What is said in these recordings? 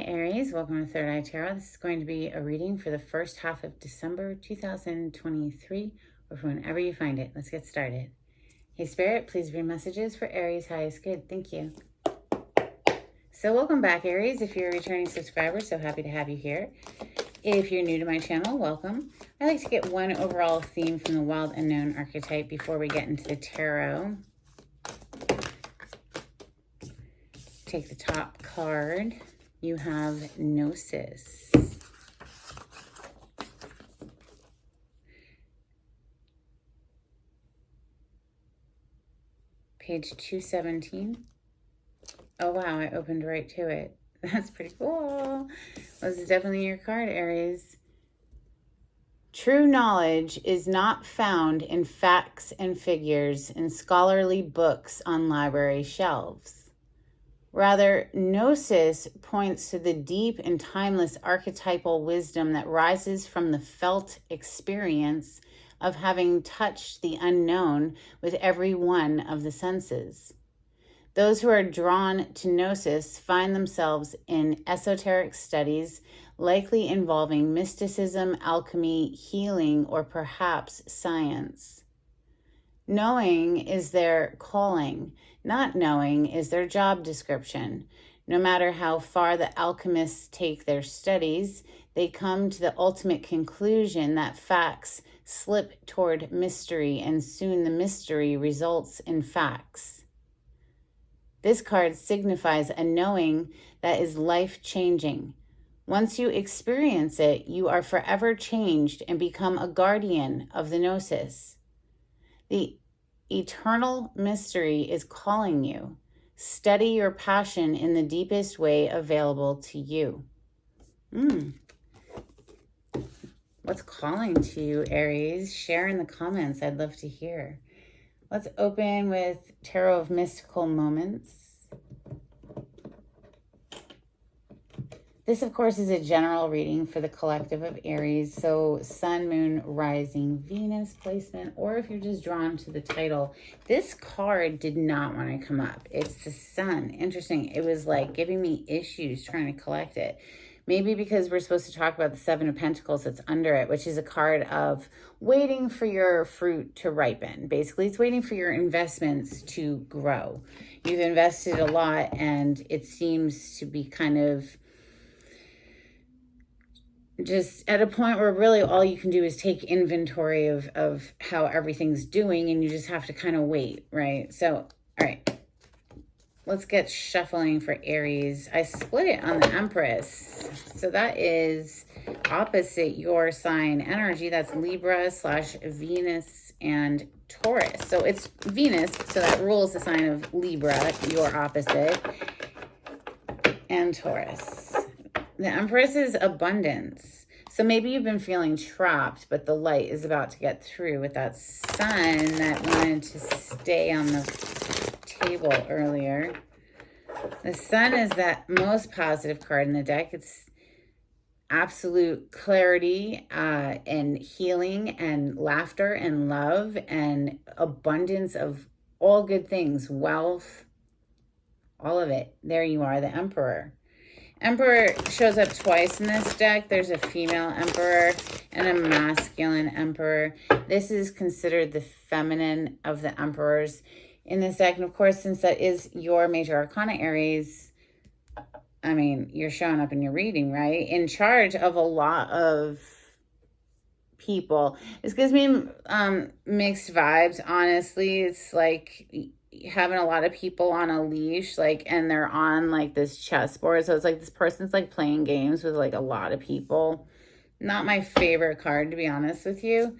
Aries. Welcome to Third Eye Tarot. This is going to be a reading for the first half of December 2023, or for whenever you find it. Let's get started. Hey, Spirit, please read messages for Aries' highest good. Thank you. So welcome back, Aries. If you're a returning subscriber, so happy to have you here. If you're new to my channel, welcome. I like to get one overall theme from the Wild Unknown archetype before we get into the tarot. Take the top card. You have Gnosis. Page 217. Oh, wow, I opened right to it. That's pretty cool. Well, this is definitely your card, Aries. True knowledge is not found in facts and figures in scholarly books on library shelves. Rather, Gnosis points to the deep and timeless archetypal wisdom that rises from the felt experience of having touched the unknown with every one of the senses. Those who are drawn to Gnosis find themselves in esoteric studies, likely involving mysticism, alchemy, healing, or perhaps science. Knowing is their calling. Not knowing is their job description. No matter how far the alchemists take their studies, they come to the ultimate conclusion that facts slip toward mystery, and soon the mystery results in facts. This card signifies a knowing that is life-changing. Once you experience it, you are forever changed and become a guardian of the Gnosis. The eternal mystery is calling you. Study your passion in the deepest way available to you. What's calling to you, Aries? Share in the comments. I'd love to hear. Let's open with Tarot of Mystical Moments. This, of course, is a general reading for the collective of Aries. So Sun, Moon, Rising, Venus placement, or if you're just drawn to the title. This card did not want to come up. It's the Sun. Interesting. It was like giving me issues trying to collect it. Maybe because we're supposed to talk about the Seven of Pentacles that's under it, which is a card of waiting for your fruit to ripen. Basically, it's waiting for your investments to grow. You've invested a lot, and it seems to be kind of just at a point where really all you can do is take inventory of how everything's doing, and you just have to kind of wait, right? So, all right, let's get shuffling for Aries. I split it on the Empress. So that is opposite your sign energy. That's Libra / Venus and Taurus. So it's Venus, so that rules the sign of Libra, your opposite, and Taurus. The Empress is abundance. So maybe you've been feeling trapped, but the light is about to get through with that Sun that wanted to stay on the table earlier. The Sun is that most positive card in the deck. It's absolute clarity and healing and laughter and love and abundance of all good things, wealth, all of it. There you are, the Emperor. Emperor shows up twice in this deck. There's a female Emperor and a masculine Emperor. This is considered the feminine of the Emperors in this deck. And of course, since that is your major arcana, Aries, I mean, you're showing up in your reading, right? In charge of a lot of people. This gives me mixed vibes, honestly. It's like having a lot of people on a leash, like, and they're on like this chessboard. So it's like this person's like playing games with like a lot of people. Not my favorite card, to be honest with you.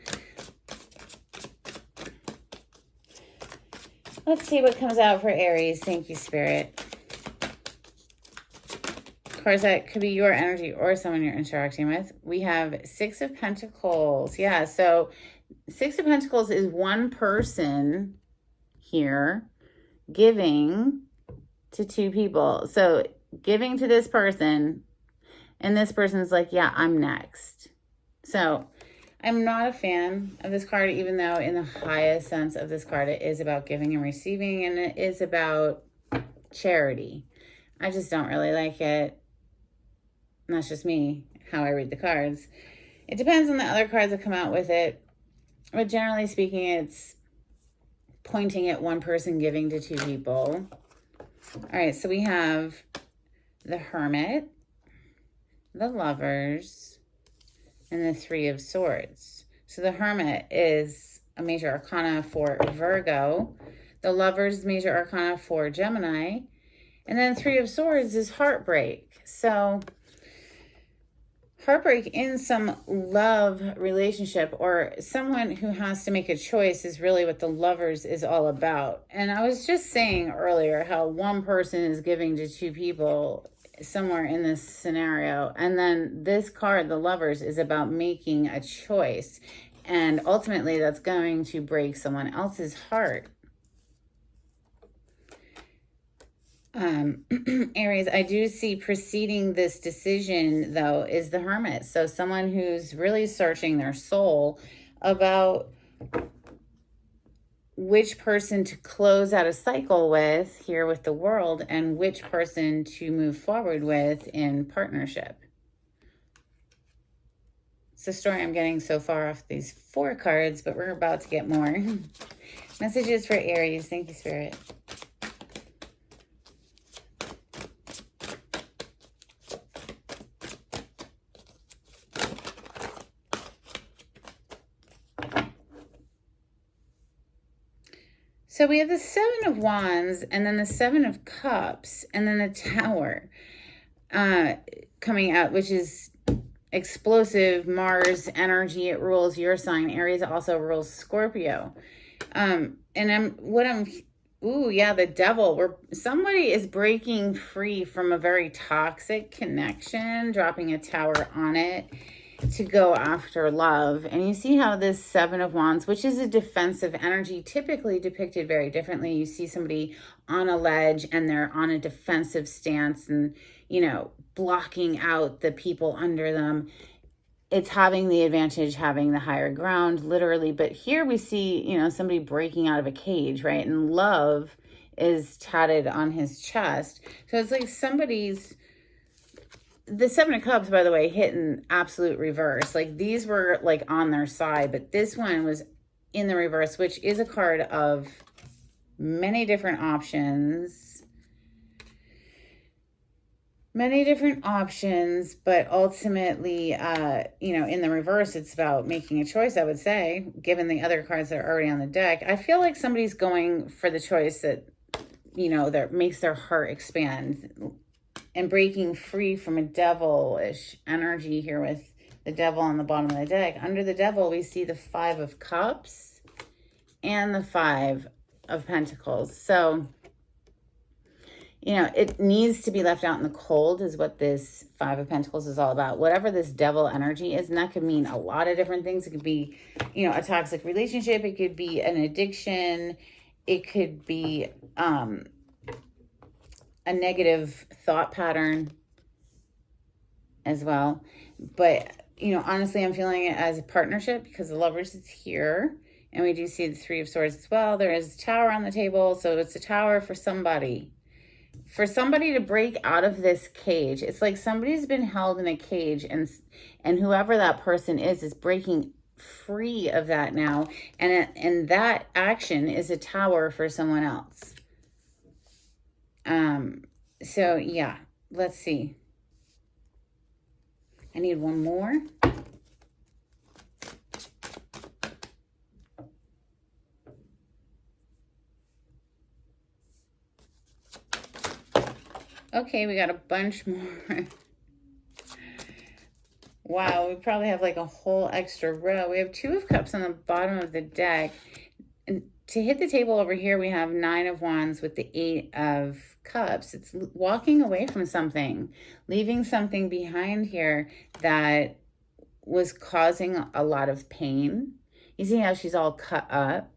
Let's see what comes out for Aries. Thank you, Spirit. Of course, that could be your energy or someone you're interacting with. We have Six of Pentacles. Yeah, so Six of Pentacles is one person here giving to two people. So giving to this person, and this person's like, yeah, I'm next. So I'm not a fan of this card, even though in the highest sense of this card, it is about giving and receiving, and it is about charity. I just don't really like it. And that's just me, how I read the cards. It depends on the other cards that come out with it. But generally speaking, it's pointing at one person giving to two people. All right, so we have the Hermit, the Lovers, and the Three of Swords. So the Hermit is a major arcana for Virgo. The Lovers, major arcana for Gemini. And then Three of Swords is heartbreak. So heartbreak in some love relationship or someone who has to make a choice is really what the Lovers is all about. And I was just saying earlier how one person is giving to two people somewhere in this scenario. And then this card, the Lovers, is about making a choice. And ultimately, that's going to break someone else's heart. Aries, I do see preceding this decision, though, is the Hermit. So someone who's really searching their soul about which person to close out a cycle with here with the World and which person to move forward with in partnership. It's a story I'm getting so far off these 4 cards, but we're about to get more. Messages for Aries. Thank you, Spirit. So we have the 7 of Wands and then the 7 of Cups and then the Tower coming out, which is explosive Mars energy. It rules your sign. Aries also rules Scorpio. Ooh, yeah, the Devil. Where somebody is breaking free from a very toxic connection, dropping a tower on it to go after love. And you see how this 7 of Wands, which is a defensive energy, typically depicted very differently. You see somebody on a ledge and they're on a defensive stance and, you know, blocking out the people under them. It's having the advantage, having the higher ground, literally. But here we see, you know, somebody breaking out of a cage, right? And love is tatted on his chest. So it's like somebody's... The 7 of Cups, by the way, hit in absolute reverse. Like these were like on their side, but this one was in the reverse, which is a card of many different options. Many different options, but ultimately, you know, in the reverse, it's about making a choice, I would say, given the other cards that are already on the deck. I feel like somebody's going for the choice that, you know, that makes their heart expand. And breaking free from a devilish energy here with the Devil on the bottom of the deck. Under the Devil, we see the 5 of Cups and the 5 of Pentacles. So, you know, it needs to be left out in the cold is what this 5 of Pentacles is all about. Whatever this devil energy is, and that could mean a lot of different things. It could be, you know, a toxic relationship. It could be an addiction. It could be... a negative thought pattern as well. But, you know, honestly, I'm feeling it as a partnership because the Lovers is here. And we do see the 3 of Swords as well. There is a tower on the table. So it's a tower for somebody. For somebody to break out of this cage. It's like somebody's been held in a cage and whoever that person is breaking free of that now. And that action is a tower for someone else. So yeah, let's see. I need one more. Okay, we got a bunch more. Wow, we probably have like a whole extra row. We have 2 of Cups on the bottom of the deck. And to hit the table over here, we have 9 of Wands with the 8 of Cups. It's walking away from something, leaving something behind here that was causing a lot of pain. You see how she's all cut up?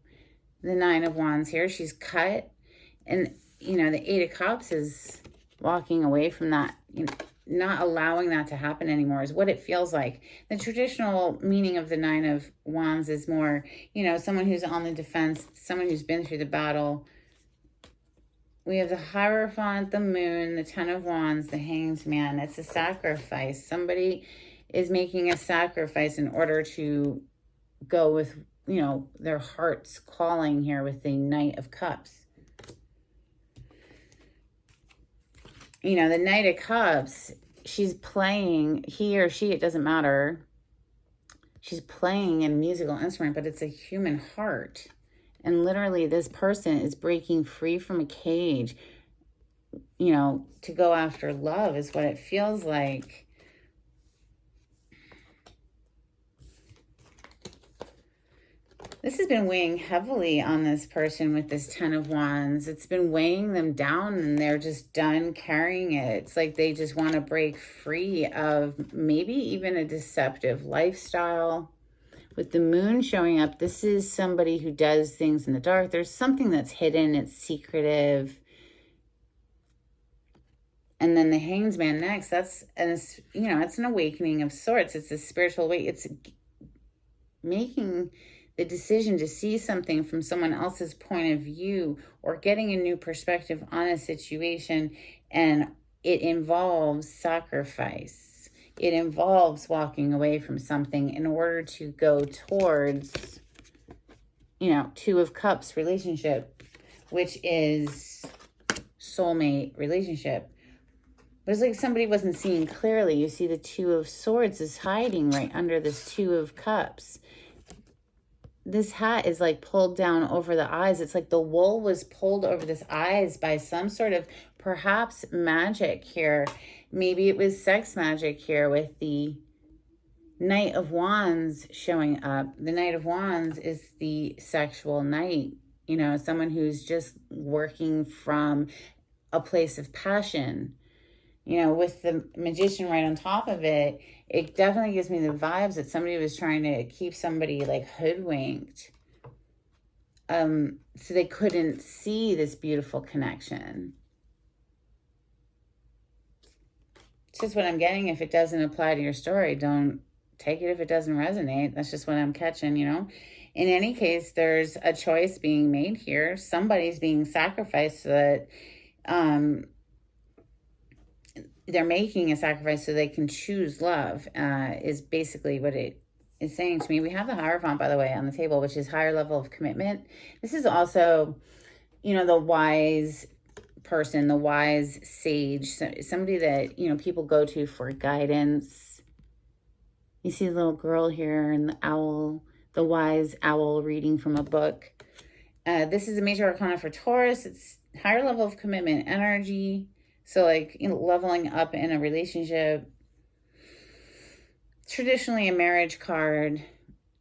The 9 of Wands here, she's cut. And, you know, the 8 of Cups is walking away from that, you know, not allowing that to happen anymore is what it feels like. The traditional meaning of the 9 of Wands is more, you know, someone who's on the defense, someone who's been through the battle, We have the Hierophant, the Moon, the Ten of Wands, the Hanged Man. It's a sacrifice. Somebody is making a sacrifice in order to go with, you know, their heart's calling here with the Knight of Cups. You know, the Knight of Cups, she's playing, he or she, it doesn't matter. She's playing a musical instrument, but it's a human heart. And literally this person is breaking free from a cage, you know, to go after love is what it feels like. This has been weighing heavily on this person with this Ten of Wands. It's been weighing them down and they're just done carrying it. It's like they just want to break free of maybe even a deceptive lifestyle. With the Moon showing up, this is somebody who does things in the dark. There's something that's hidden, it's secretive. And then the Hanged Man next, that's, and it's, you know, it's an awakening of sorts. It's a spiritual way. It's making the decision to see something from someone else's point of view or getting a new perspective on a situation. And it involves sacrifice. It involves walking away from something in order to go towards, you know, Two of Cups relationship, which is soulmate relationship. But it's like somebody wasn't seeing clearly. You see the Two of Swords is hiding right under this Two of Cups. This hat is like pulled down over the eyes. It's like the wool was pulled over this eyes by some sort of perhaps magic here. Maybe it was sex magic here with the Knight of Wands showing up. The Knight of Wands is the sexual knight. You know, someone who's just working from a place of passion. You know, with the Magician right on top of it, it definitely gives me the vibes that somebody was trying to keep somebody like hoodwinked. So they couldn't see this beautiful connection. It's just what I'm getting. If it doesn't apply to your story, don't take it if it doesn't resonate. That's just what I'm catching, you know. In any case, there's a choice being made here. Somebody's being sacrificed so that they're making a sacrifice so they can choose love, is basically what it is saying to me. We have the Hierophant, by the way, on the table, which is higher level of commitment. This is also, you know, the wise person, the wise sage, somebody that, you know, people go to for guidance. You see the little girl here and the owl, the wise owl reading from a book. This is a major arcana for Taurus. It's higher level of commitment energy. So like, you know, leveling up in a relationship, traditionally a marriage card,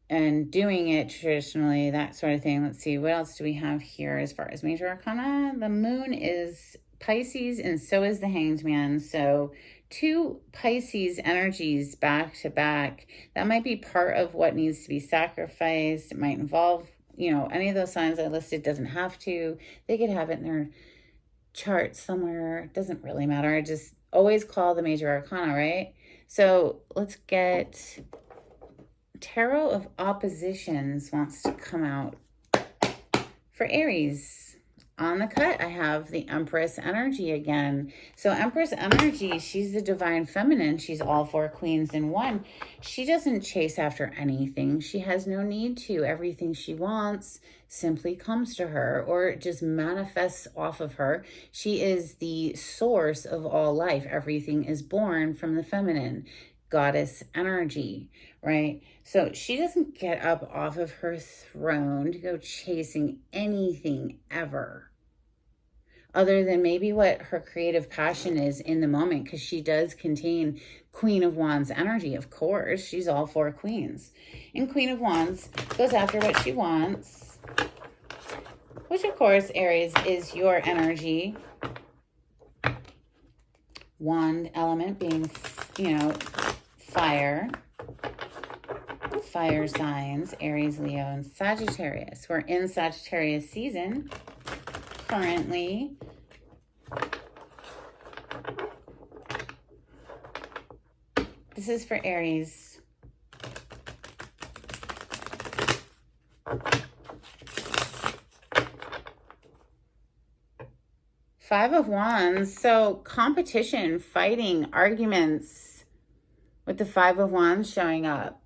and doing it traditionally, that sort of thing. Let's see, what else do we have here as far as major arcana? The Moon is Pisces and so is the Hanged Man. So two Pisces energies back to back. That might be part of what needs to be sacrificed. It might involve, you know, any of those signs I listed. Doesn't have to. They could have it in their chart somewhere. It doesn't really matter. I just always call the major arcana, right? So let's get Tarot of Oppositions wants to come out for Aries. On the cut, I have the Empress energy again. So Empress energy, she's the divine feminine. She's all four queens in one. She doesn't chase after anything. She has no need to. Everything she wants simply comes to her or just manifests off of her. She is the source of all life. Everything is born from the feminine goddess energy, right? So she doesn't get up off of her throne to go chasing anything ever, other than maybe what her creative passion is in the moment, because she does contain Queen of Wands energy. Of course, she's all four queens. And Queen of Wands goes after what she wants, which of course, Aries, is your energy. Wand element being, you know, fire signs, Aries, Leo, and Sagittarius. We're in Sagittarius season currently. This is for Aries. Five of Wands. So competition, fighting, arguments with the Five of Wands showing up.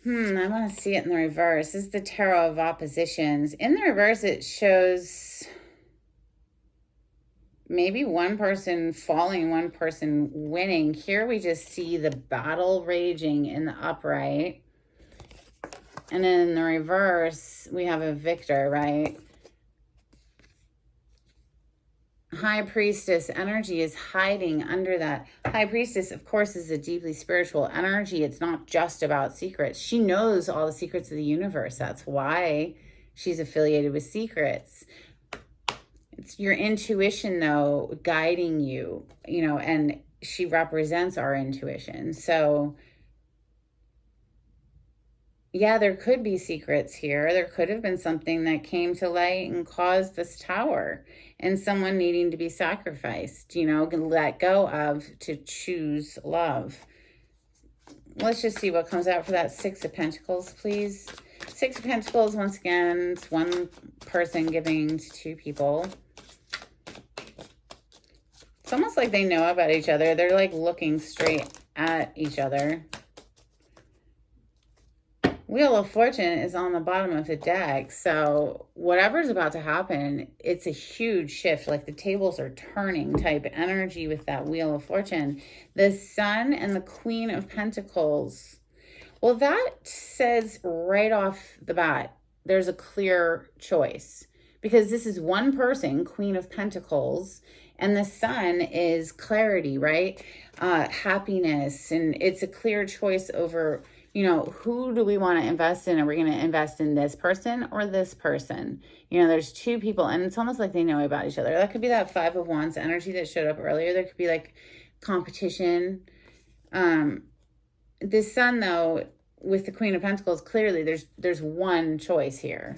I want to see it in the reverse. This is the Tarot of Oppositions. In the reverse, it shows maybe one person falling, one person winning. Here we just see the battle raging in the upright. And then in the reverse, we have a victor, right? High Priestess energy is hiding under that. High Priestess, of course, is a deeply spiritual energy. It's not just about secrets. She knows all the secrets of the universe. That's why she's affiliated with secrets. It's your intuition, though, guiding you, and she represents our intuition. So, yeah, there could be secrets here. There could have been something that came to light and caused this tower and someone needing to be sacrificed, let go of to choose love. Let's just see what comes out for that Six of Pentacles, please. Six of Pentacles, once again, it's one person giving to two people. It's almost like they know about each other. They're like looking straight at each other. Wheel of Fortune is on the bottom of the deck. So whatever's about to happen, it's a huge shift. Like the tables are turning type energy with that Wheel of Fortune. The Sun and the Queen of Pentacles. Well, that says right off the bat, there's a clear choice. Because this is one person, Queen of Pentacles, and the Sun is clarity, right? Happiness. And it's a clear choice over, who do we want to invest in? Are we going to invest in this person or this person? There's two people, and it's almost like they know about each other. That could be that Five of Wands energy that showed up earlier. There could be like competition. The Sun, though, with the Queen of Pentacles, clearly there's one choice here.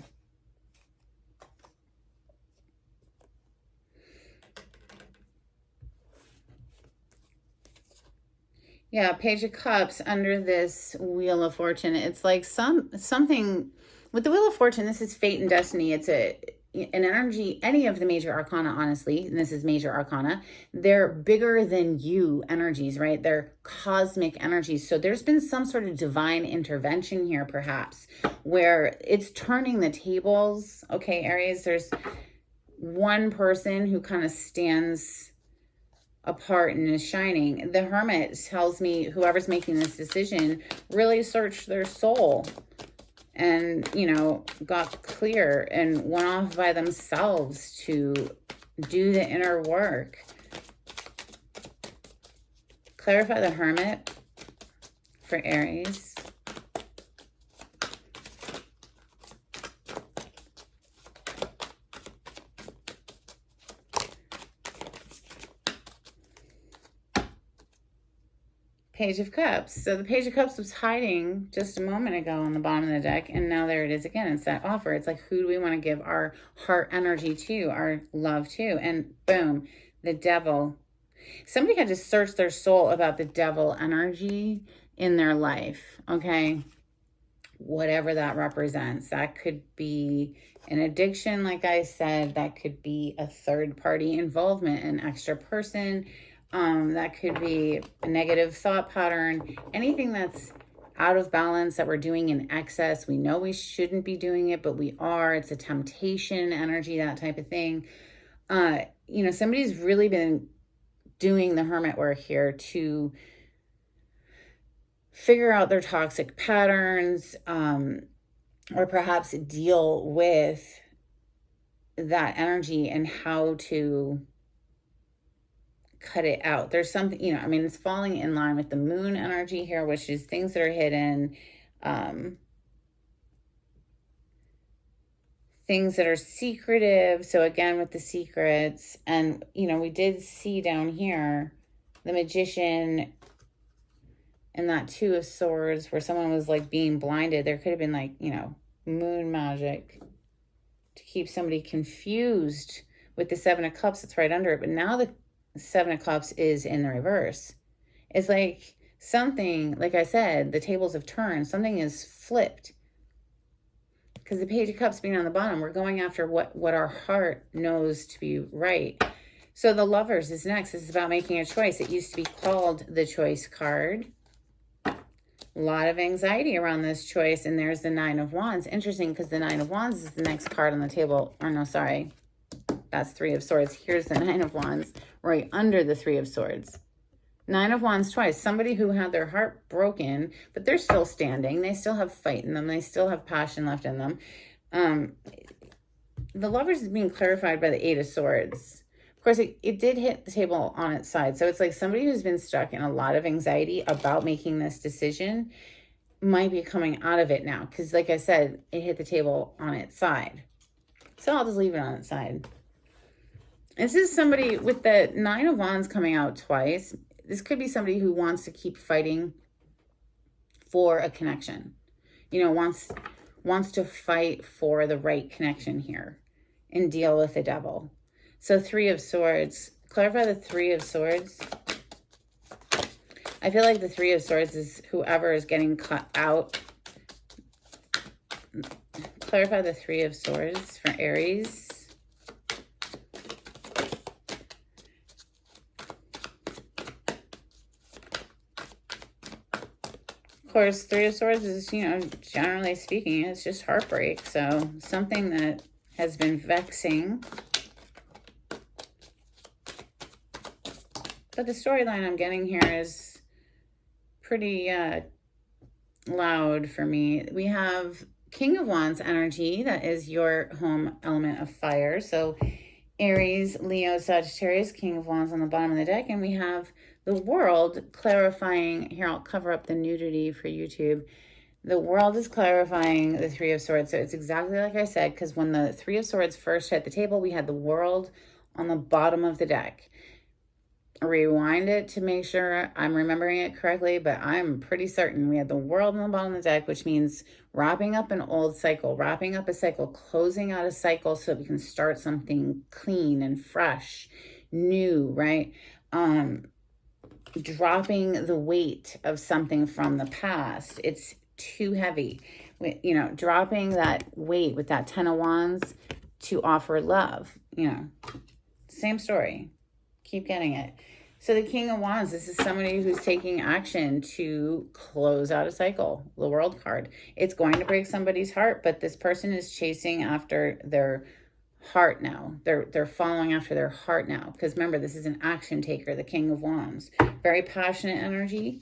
Yeah, Page of Cups under this Wheel of Fortune. It's like something with the Wheel of Fortune. This is fate and destiny. It's an energy, any of the major arcana, honestly, and this is major arcana, they're bigger than you energies, right? They're cosmic energies. So there's been some sort of divine intervention here, perhaps, where it's turning the tables. Okay, Aries, there's one person who kind of stands apart and is shining. The Hermit tells me whoever's making this decision really searched their soul and, got clear and went off by themselves to do the inner work. Clarify the Hermit for Aries. Page of Cups. So the Page of Cups was hiding just a moment ago on the bottom of the deck, and now there it is again. It's that offer. It's like, who do we want to give our heart energy to, our love to? And boom, the Devil. Somebody had to search their soul about the Devil energy in their life, okay? Whatever that represents. That could be an addiction, like I said. That could be a third-party involvement, an extra person. That could be a negative thought pattern, anything that's out of balance that we're doing in excess. We know we shouldn't be doing it, but we are. It's a temptation energy, that type of thing. Somebody's really been doing the Hermit work here to figure out their toxic patterns, or perhaps deal with that energy and how to cut it out. There's something, it's falling in line with the Moon energy here, which is things that are hidden, things that are secretive. So again, with the secrets, and, we did see down here, the Magician and that Two of Swords, where someone was like being blinded. There could have been like, moon magic to keep somebody confused with the Seven of Cups that's right under it. But now the Seven of Cups is in the reverse. It's like something, like I said, the tables have turned. Something is flipped. because the Page of Cups being on the bottom, we're going after what our heart knows to be right. So the Lovers is next. This is about making a choice. It used to be called the Choice card. A lot of anxiety around this choice. And there's the Nine of Wands. Interesting, because the Nine of Wands is the next card on the table. Or no, sorry. That's Three of Swords. Here's the Nine of Wands right under the Three of Swords. Nine of Wands twice. Somebody who had their heart broken, but they're still standing. They still have fight in them. They still have passion left in them. The Lovers is being clarified by the Eight of Swords. Of course, it did hit the table on its side. So it's like somebody who's been stuck in a lot of anxiety about making this decision might be coming out of it now. Because like I said, it hit the table on its side. So I'll just leave it on its side. This is somebody with the Nine of Wands coming out twice. This could be somebody who wants to keep fighting for a connection. You know, wants to fight for the right connection here and deal with the devil. So Three of Swords. Clarify the Three of Swords. I feel like the Three of Swords is whoever is getting cut out. Clarify the Three of Swords for Aries. Of course, Three of Swords is, you know, generally speaking, it's just heartbreak. So something that has been vexing. But the storyline I'm getting here is pretty loud for me. We have King of Wands energy. That is your home element of fire. So Aries, Leo, Sagittarius, King of Wands on the bottom of the deck. And we have the World clarifying. Here, I'll cover up the nudity for YouTube. The World is clarifying the Three of Swords. So it's exactly like I said, because when the Three of Swords first hit the table, we had the World on the bottom of the deck. Rewind it to make sure I'm remembering it correctly, but I'm pretty certain we had the World on the bottom of the deck, which means wrapping up an old cycle, wrapping up a cycle, closing out a cycle so that we can start something clean and fresh, new, right? Dropping the weight of something from the past. It's too heavy. You know, dropping that weight with that Ten of Wands to offer love, you know, same story. Keep getting it. So the King of Wands, this is somebody who's taking action to close out a cycle. The World card. It's going to break somebody's heart, but this person is chasing after their heart now. They're following after their heart now. Because remember, this is an action taker, the King of Wands. Very passionate energy.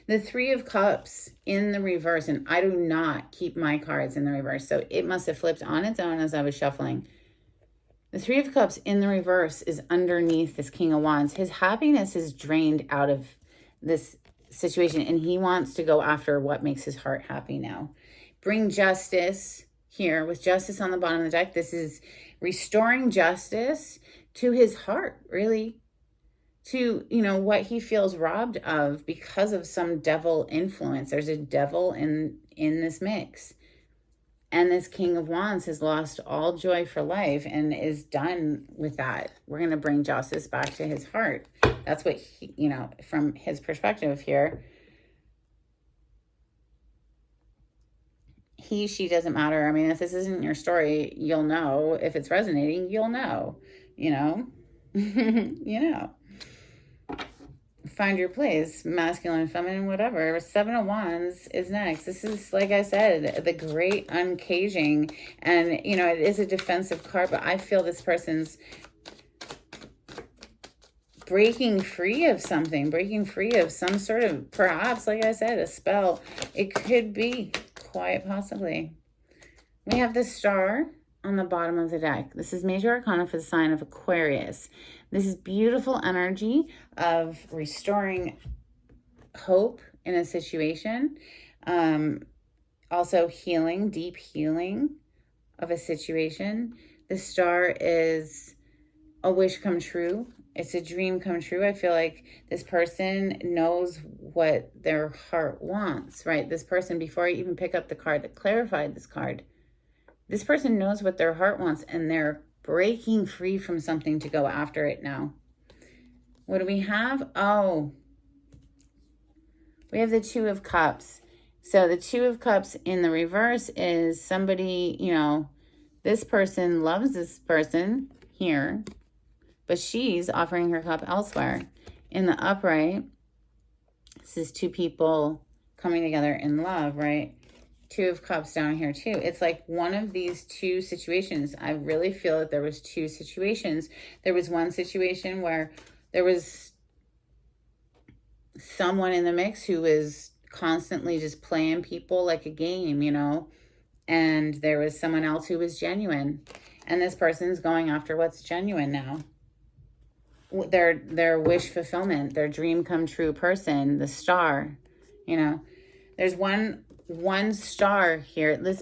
The Three of Cups in the reverse, and I do not keep my cards in the reverse, so it must have flipped on its own as I was shuffling. The Three of Cups in the reverse is underneath this King of Wands. His happiness is drained out of this situation, and he wants to go after what makes his heart happy now. Bring justice here with justice on the bottom of the deck. This is restoring justice to his heart, really. To, you know, what he feels robbed of because of some devil influence. There's a devil in this mix. And this King of Wands has lost all joy for life and is done with that. We're going to bring justice back to his heart. That's what he, you know, from his perspective here. He, she doesn't matter. I mean, if this isn't your story, you'll know. If it's resonating, you'll know, you know, you know. Find your place, masculine, feminine, whatever. Seven of Wands is next. This is, like I said, the great uncaging. And, you know, it is a defensive card, but I feel this person's breaking free of something, breaking free of some sort of, perhaps, like I said, a spell. It could be, quite possibly. We have the Star on the bottom of the deck. This is major arcana for the sign of Aquarius. This is beautiful energy of restoring hope in a situation. Also healing, deep healing of a situation. The Star is a wish come true. It's a dream come true. I feel like this person knows what their heart wants, right? This person, before I even pick up the card that clarified this card, this person knows what their heart wants, and they're breaking free from something to go after it now. What do we have? Oh, We have the Two of Cups. So the Two of Cups in the reverse is somebody, you know, this person loves this person here, but she's offering her cup elsewhere. In the upright, this is two people coming together in love, right? Two of Cups down here too. It's like one of these two situations. I really feel that there was two situations. There was one situation where there was someone in the mix who was constantly just playing people like a game, you know, and there was someone else who was genuine, and this person's going after what's genuine now. Their wish fulfillment, their dream come true person, the star, you know. There's one star here. This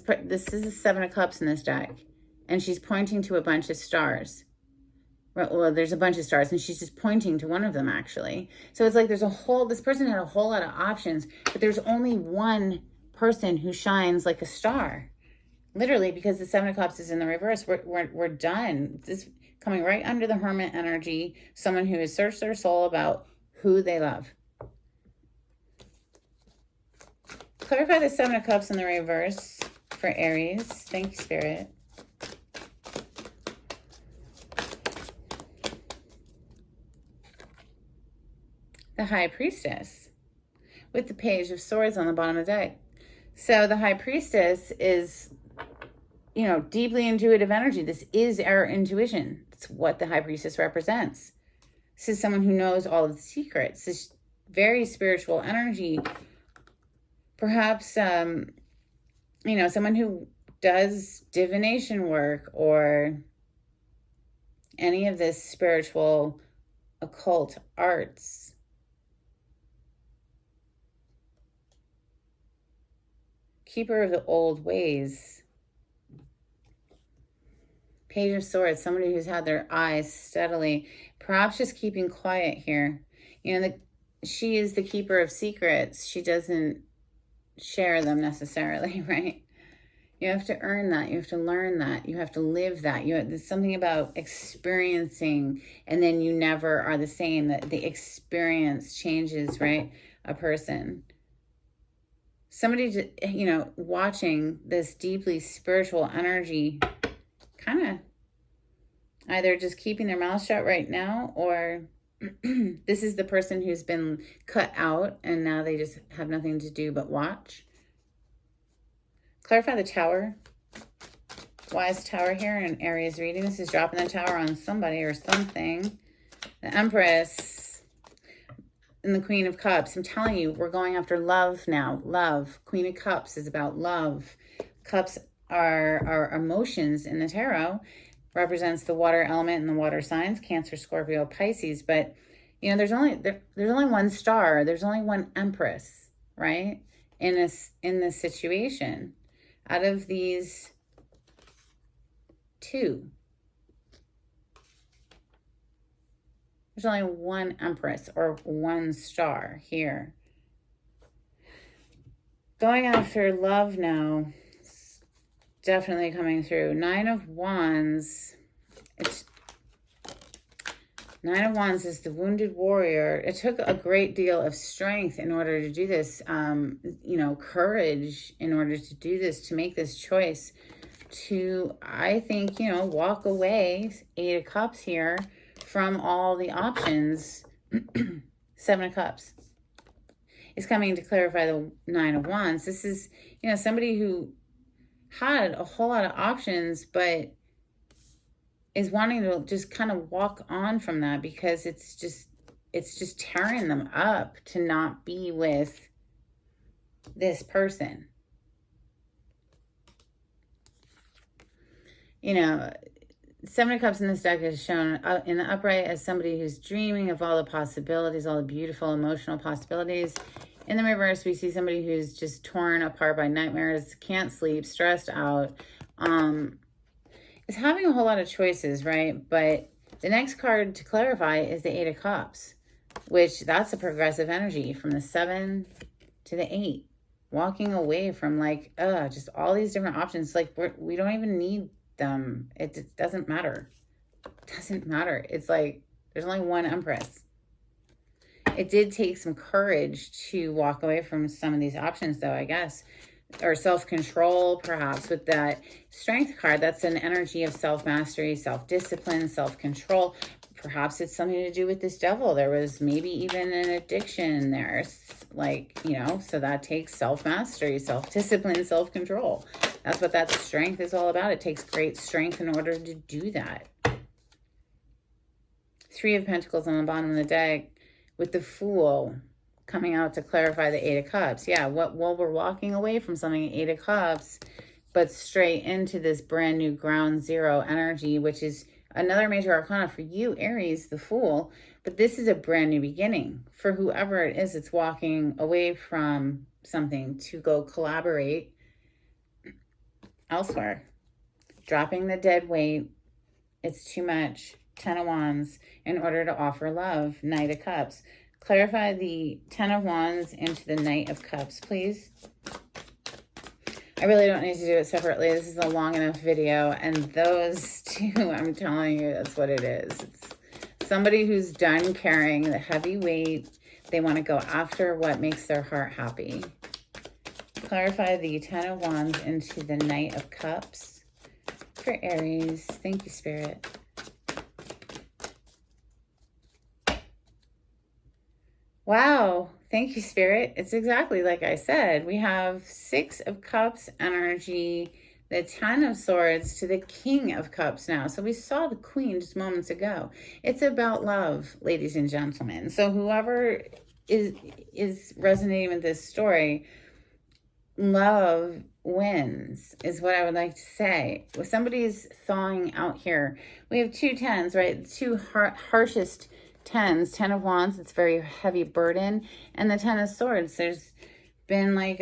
is the Seven of Cups in this deck, and she's pointing to a bunch of stars. Well, there's a bunch of stars, and she's just pointing to one of them, actually. So it's like there's this person had a whole lot of options, but there's only one person who shines like a star. Literally, because the Seven of Cups is in the reverse. We're done. This is coming right under the Hermit energy. Someone who has searched their soul about who they love. Clarify the Seven of Cups in the reverse for Aries. Thank you, Spirit. The High Priestess with the Page of Swords on the bottom of the deck. So the High Priestess is, you know, deeply intuitive energy. This is our intuition. It's what the High Priestess represents. This is someone who knows all of the secrets. This very spiritual energy. Perhaps, you know, someone who does divination work or any of this spiritual occult arts. Keeper of the old ways. Page of Swords, somebody who's had their eyes steadily, perhaps just keeping quiet here. You know, she is the keeper of secrets. She doesn't share them necessarily, right? You have to earn that. You have to learn that. You have to live that. There's something about experiencing, and then you never are the same. That the experience changes, right? A person. Somebody, you know, watching this deeply spiritual energy, kind of either just keeping their mouth shut right now, or this is the person who's been cut out and now they just have nothing to do but watch. Clarify the Tower. Why is Tower here in Aries reading? This is dropping the Tower on somebody or something. The Empress and the Queen of Cups. I'm telling you, we're going after love now. Love. Queen of Cups is about love. Cups are our emotions in the tarot. Represents the water element and the water signs, Cancer, Scorpio, Pisces. But, you know, there's only one star. There's only one Empress, right? In this situation. Out of these two. There's only one Empress or one star here. Going after love now. It's definitely coming through. Nine of Wands. Nine of Wands is the wounded warrior. It took a great deal of strength in order to do this. You know, courage in order to do this, to make this choice. To, I think, you know, walk away. Eight of Cups here. From all the options. Seven of Cups is coming to clarify the Nine of Wands. This is, you know, somebody who had a whole lot of options, but is wanting to just kind of walk on from that because it's just tearing them up to not be with this person. You know, Seven of Cups in this deck is shown in the upright as somebody who's dreaming of all the possibilities, all the beautiful emotional possibilities. In the reverse, we see somebody who's just torn apart by nightmares, can't sleep, stressed out, is having a whole lot of choices, right? But the next card to clarify is the Eight of Cups, which that's a progressive energy from the 7 to the 8. Walking away from like, just all these different options. Like we don't even need them. It doesn't matter. It doesn't matter. It's like there's only one Empress. It did take some courage to walk away from some of these options, though, I guess. Or self-control, perhaps, with that Strength card. That's an energy of self-mastery, self-discipline, self-control. Perhaps it's something to do with this devil. There was maybe even an addiction there, like, you know, so that takes self-mastery, self-discipline, self-control. That's what that strength is all about. It takes great strength in order to do that. Three of Pentacles on the bottom of the deck with the Fool coming out to clarify the Eight of Cups. Yeah, well, we're walking away from something, Eight of Cups, but straight into this brand new ground zero energy, which is another major arcana for you, Aries, the Fool. But this is a brand new beginning for whoever it is. It's walking away from something to go collaborate elsewhere. Dropping the dead weight. It's too much. 10 of Wands in order to offer love. Knight of Cups. Clarify the 10 of Wands into the Knight of Cups, please. I really don't need to do it separately. This is a long enough video. And those two, I'm telling you, that's what it is. It's somebody who's done carrying the heavy weight. They want to go after what makes their heart happy. Clarify the 10 of Wands into the Knight of Cups for Aries. Thank you, Spirit. Wow. Thank you, Spirit. It's exactly like I said. We have 6 of Cups energy, the 10 of Swords to the King of Cups now. So we saw the Queen just moments ago. It's about love, ladies and gentlemen. So whoever is resonating with this story, love wins is what I would like to say. If somebody's thawing out here, we have 2 10s, right? The two harshest 10s. 10 of Wands, it's very heavy burden, and the 10 of Swords. There's been like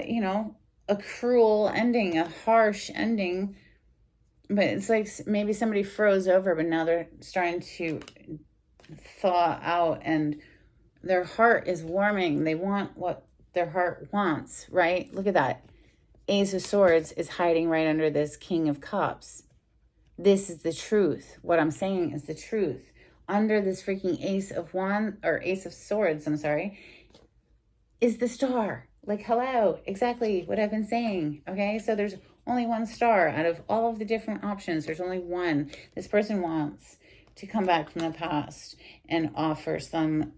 you know, a cruel ending, a harsh ending, but it's like maybe somebody froze over, but now they're starting to thaw out and their heart is warming. They want what their heart wants, right? Look at that. Ace of Swords is hiding right under this King of Cups. This is the truth. What I'm saying is the truth. Under this freaking Ace of Wands, or Ace of Swords, I'm sorry, is the star. Like, hello, exactly what I've been saying, okay? So there's only one star out of all of the different options. There's only one. This person wants to come back from the past and offer some,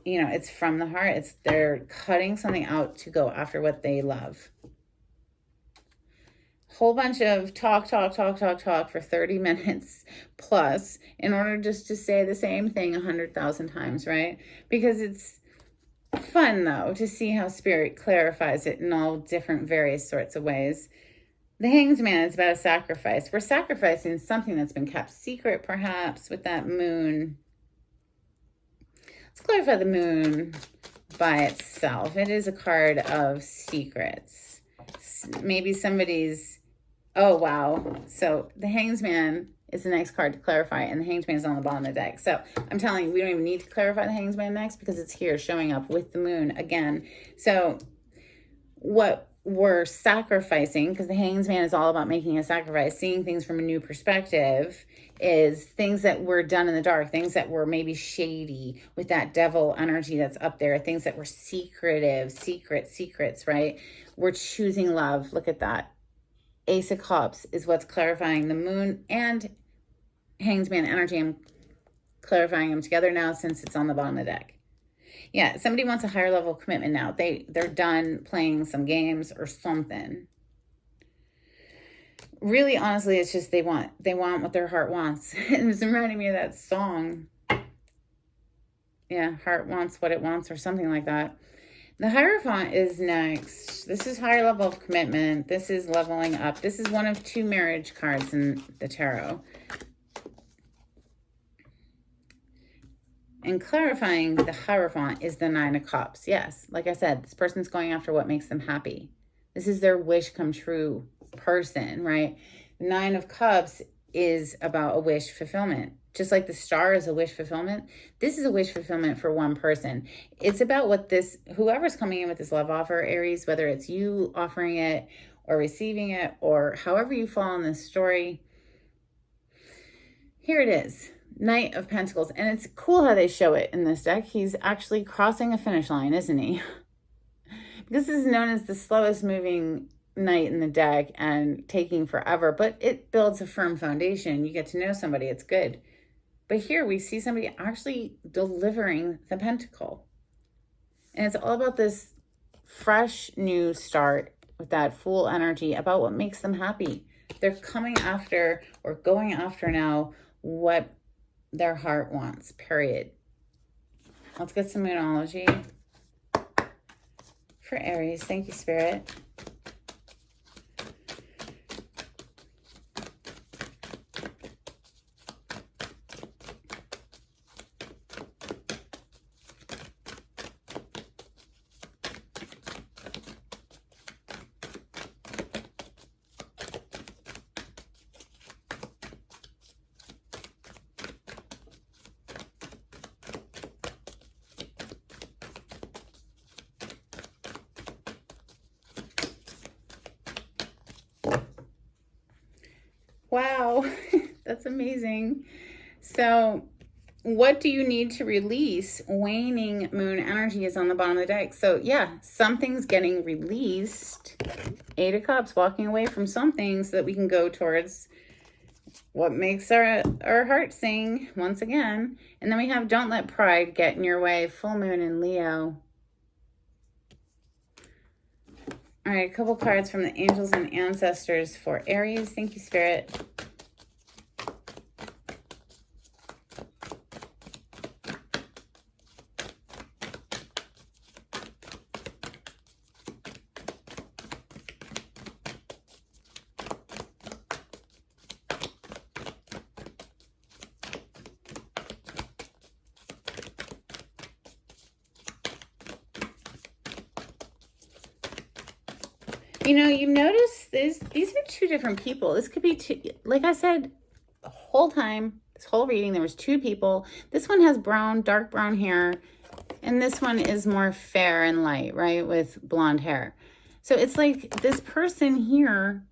you know, it's from the heart. They're cutting something out to go after what they love. Whole bunch of talk for 30 minutes plus in order just to say the same thing 100,000 times, right? Because it's fun, though, to see how Spirit clarifies it in all different various sorts of ways. The Hanged Man is about a sacrifice. We're sacrificing something that's been kept secret, perhaps, with that moon. Let's clarify the moon by itself. It is a card of secrets. Maybe somebody's... Oh, wow. So the Hanged Man is the next card to clarify, and the Hanged Man is on the bottom of the deck. So I'm telling you, we don't even need to clarify the Hanged Man next because it's here showing up with the moon again. So what we're sacrificing, because the Hanged Man is all about making a sacrifice, seeing things from a new perspective, is things that were done in the dark, things that were maybe shady with that devil energy that's up there, things that were secretive, secrets, right? We're choosing love. Look at that. Ace of Cups is what's clarifying the moon and Hanged Man energy. I'm clarifying them together now since it's on the bottom of the deck. Yeah, somebody wants a higher level of commitment now. They're done playing some games or something. Really, honestly, it's just they want what their heart wants. It was reminding me of that song. Yeah, heart wants what it wants or something like that. The Hierophant is next. This is higher level of commitment. This is leveling up. This is one of 2 marriage cards in the tarot. And clarifying the Hierophant is the 9 of Cups. Yes, like I said, this person's going after what makes them happy. This is their wish come true person, right? The 9 of Cups is about a wish fulfillment. Just like the star is a wish fulfillment, this is a wish fulfillment for one person. It's about what whoever's coming in with this love offer, Aries, whether it's you offering it or receiving it or however you fall in this story, here it is. Knight of Pentacles. And it's cool how they show it in this deck. He's actually crossing a finish line, isn't he? This is known as the slowest moving knight in the deck and taking forever, but it builds a firm foundation. You get to know somebody, it's good. But here we see somebody actually delivering the pentacle. And it's all about this fresh new start with that Fool energy about what makes them happy. They're coming after or going after now what their heart wants, period. Let's get some Moonology for Aries. Thank you, Spirit. Wow, that's amazing. So what do you need to release? Waning moon energy is on the bottom of the deck. So yeah, something's getting released. 8 of Cups, walking away from something so that we can go towards what makes our heart sing once again. And then we have don't let pride get in your way. Full moon in Leo. All right, a couple cards from the angels and ancestors for Aries. Thank you, Spirit. You know, you notice these are two different people. This could be two, like I said, the whole time, this whole reading, there was two people. This one has brown, dark brown hair, and this one is more fair and light, right, with blonde hair. So it's like this person here,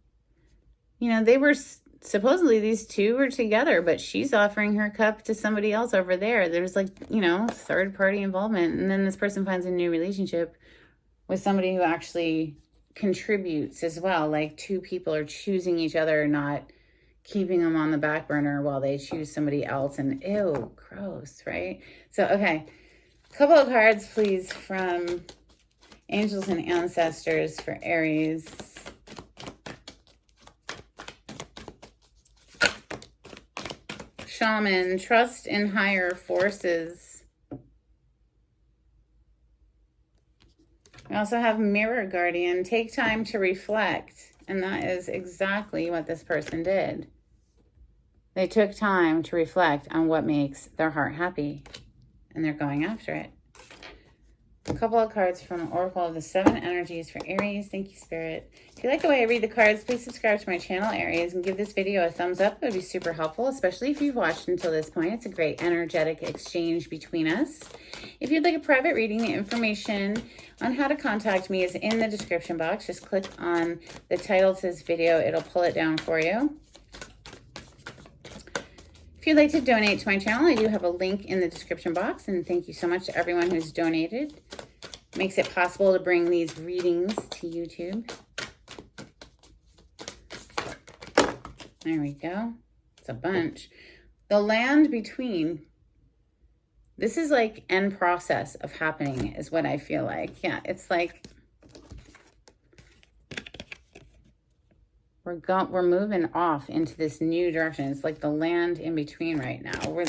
you know, they were supposedly these two were together, but she's offering her cup to somebody else over there. There's like, you know, third party involvement. And then this person finds a new relationship with somebody who actually contributes as well. Like two people are choosing each other, not keeping them on the back burner while they choose somebody else. And ew, gross, right? So, okay. A couple of cards, please, from angels and ancestors for Aries. Shaman, trust in higher forces. We also have Mirror Guardian, take time to reflect. And that is exactly what this person did. They took time to reflect on what makes their heart happy. And they're going after it. A couple of cards from Oracle of the 7 Energies for Aries. Thank you, Spirit. If you like the way I read the cards, please subscribe to my channel, Aries, and give this video a thumbs up. It would be super helpful, especially if you've watched until this point. It's a great energetic exchange between us. If you'd like a private reading, the information on how to contact me is in the description box. Just click on the title to this video. It'll pull it down for you. If you'd like to donate to my channel, I do have a link in the description box. And thank you so much to everyone who's donated. It makes it possible to bring these readings to YouTube. There we go. It's a bunch. The land between. This is like end process of happening is what I feel like. Yeah, it's like we're moving off into this new direction. It's like the land in between right now. We're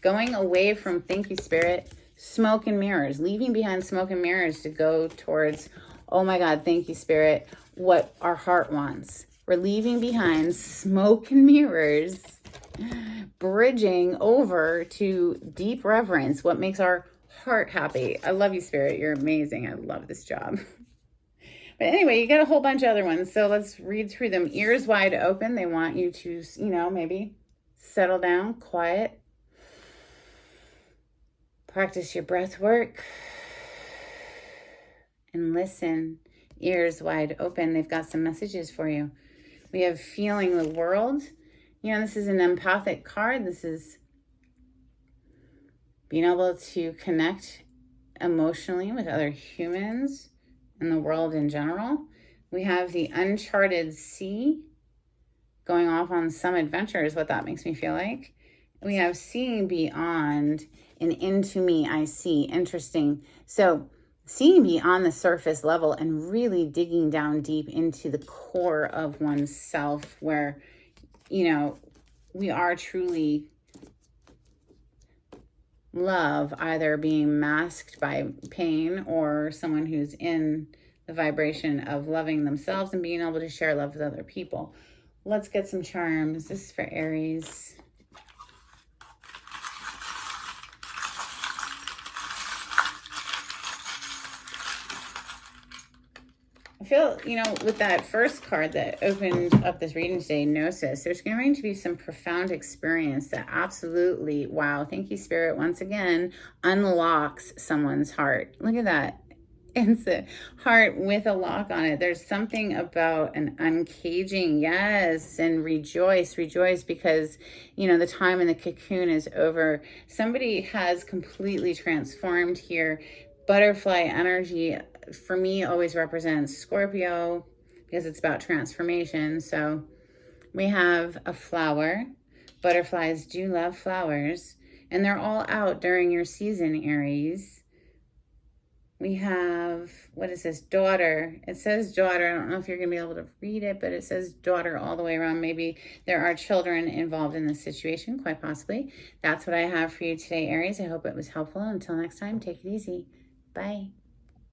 going away from, thank you, Spirit, smoke and mirrors, leaving behind smoke and mirrors to go towards, oh my God, thank you, Spirit, what our heart wants. We're leaving behind smoke and mirrors, bridging over to deep reverence, what makes our heart happy. I love you, Spirit. You're amazing. I love this job. But anyway, you got a whole bunch of other ones. So let's read through them. Ears wide open. They want you to, you know, maybe settle down, quiet. Practice your breath work. And listen. Ears wide open. They've got some messages for you. We have feeling the world. You know, this is an empathic card. This is being able to connect emotionally with other humans and the world in general. We have the uncharted sea, going off on some adventure is what that makes me feel like. We have seeing beyond and into me I see. Interesting. So seeing beyond the surface level and really digging down deep into the core of oneself where, you know, we are truly love, either being masked by pain or someone who's in the vibration of loving themselves and being able to share love with other people. Let's get some charms. This is for Aries. I feel, you know, with that first card that opened up this reading today, Gnosis, there's going to be some profound experience that absolutely, wow, thank you, Spirit, once again, unlocks someone's heart. Look at that. It's a heart with a lock on it. There's something about an uncaging, yes, and rejoice because, you know, the time in the cocoon is over. Somebody has completely transformed here. Butterfly energy, for me, always represents Scorpio because it's about transformation. So we have a flower. Butterflies do love flowers, and they're all out during your season, Aries. We have, what is this? Daughter. It says daughter. I don't know if you're going to be able to read it, but it says daughter all the way around. Maybe there are children involved in this situation, quite possibly. That's what I have for you today, Aries. I hope it was helpful. Until next time, take it easy. Bye.